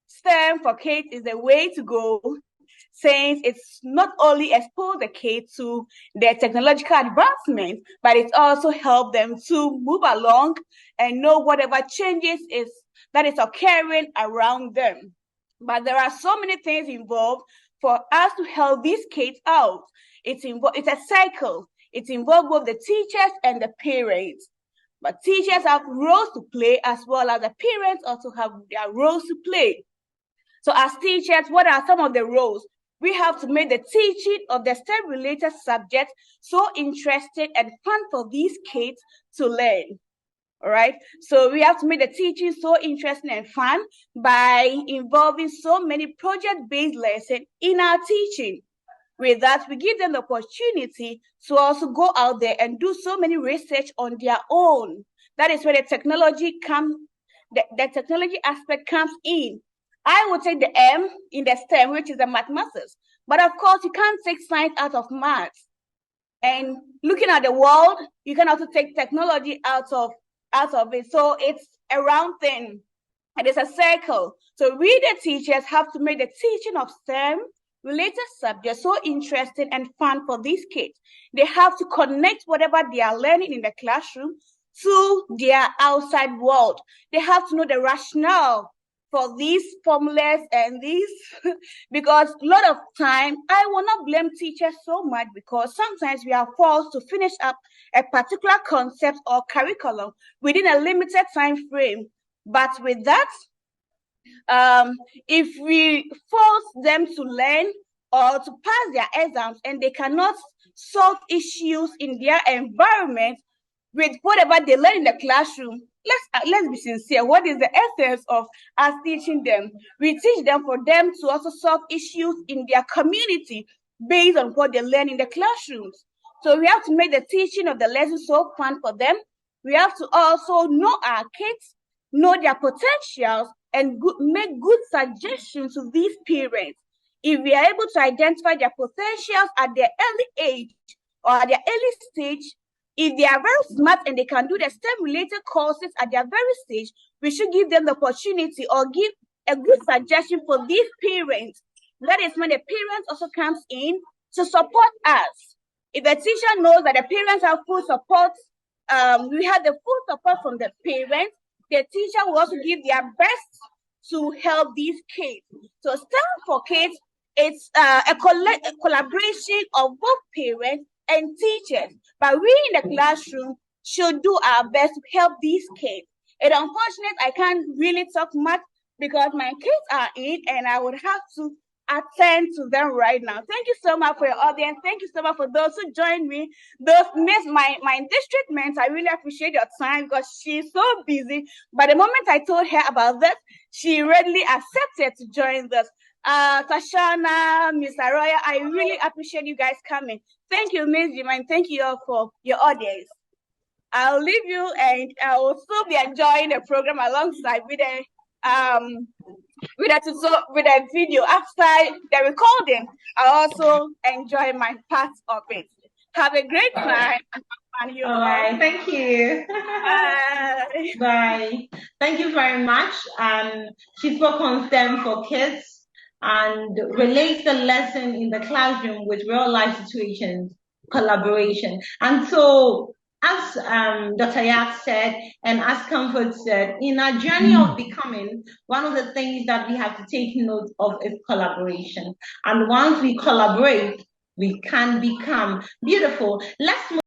STEM for kids is the way to go, since it's not only expose the kids to their technological advancement, but it also helps them to move along and know whatever changes that is occurring around them. But there are so many things involved for us to help these kids out. It's a cycle. It involves both the teachers and the parents. But teachers have roles to play, as well as the parents also have their roles to play. So as teachers, what are some of the roles? We have to make the teaching of the STEM-related subjects so interesting and fun for these kids to learn. All right, so we have to make the teaching so interesting and fun by involving so many project-based lessons in our teaching. With that, we give them the opportunity to also go out there and do so many research on their own. That is where the technology the technology aspect comes in. I would take the M in the STEM, which is the mathematics. But of course, you can't take science out of maths. And looking at the world, you can also take technology out of it. So it's a round thing. And it's a circle. So we, the teachers, have to make the teaching of STEM-related subjects so interesting and fun for these kids. They have to connect whatever they are learning in the classroom to their outside world. They have to know the rationale for these formulas and these, because a lot of time, I will not blame teachers so much, because sometimes we are forced to finish up a particular concept or curriculum within a limited time frame. But with that, if we force them to learn or to pass their exams and they cannot solve issues in their environment with whatever they learn in the classroom, let's be sincere. What is the essence of us teaching them? We teach them for them to also solve issues in their community based on what they learn in the classrooms. So we have to make the teaching of the lesson so fun for them. We have to also know our kids, know their potentials, and make good suggestions to these parents. If we are able to identify their potentials at their early age or at their early stage, if they are very smart and they can do the STEM-related courses at their very stage, we should give them the opportunity or give a good suggestion for these parents. That is when the parents also comes in to support us. If the teacher knows that the parents have full support, we have the full support from the parents, the teacher will also give their best to help these kids. So STEM for Kids, it's a collaboration of both parents and teachers, but we in the classroom should do our best to help these kids. It's unfortunate I can't really talk much because my kids are in and I would have to attend to them right now. Thank you so much for your audience. Thank you so much for those who joined me. Those miss my district mentor, I really appreciate your time because she's so busy. But the moment I told her about this, she readily accepted to join us. Tashana, Miss Arroyo, I really appreciate you guys coming. Thank you, Ms. Jim, and thank you all for your audience. I'll leave you, and I will still be enjoying the program alongside with a video after the recording. I also enjoy my part of it. Have a great time. Bye. Thank you. Bye. Bye. Thank you very much. She spoke on STEM for Kids and relates the lesson in the classroom with real life situations, collaboration. And so, as Dr. Yap said, and as Comfort said, in our journey of becoming, one of the things that we have to take note of is collaboration. And once we collaborate, we can become beautiful. Let's move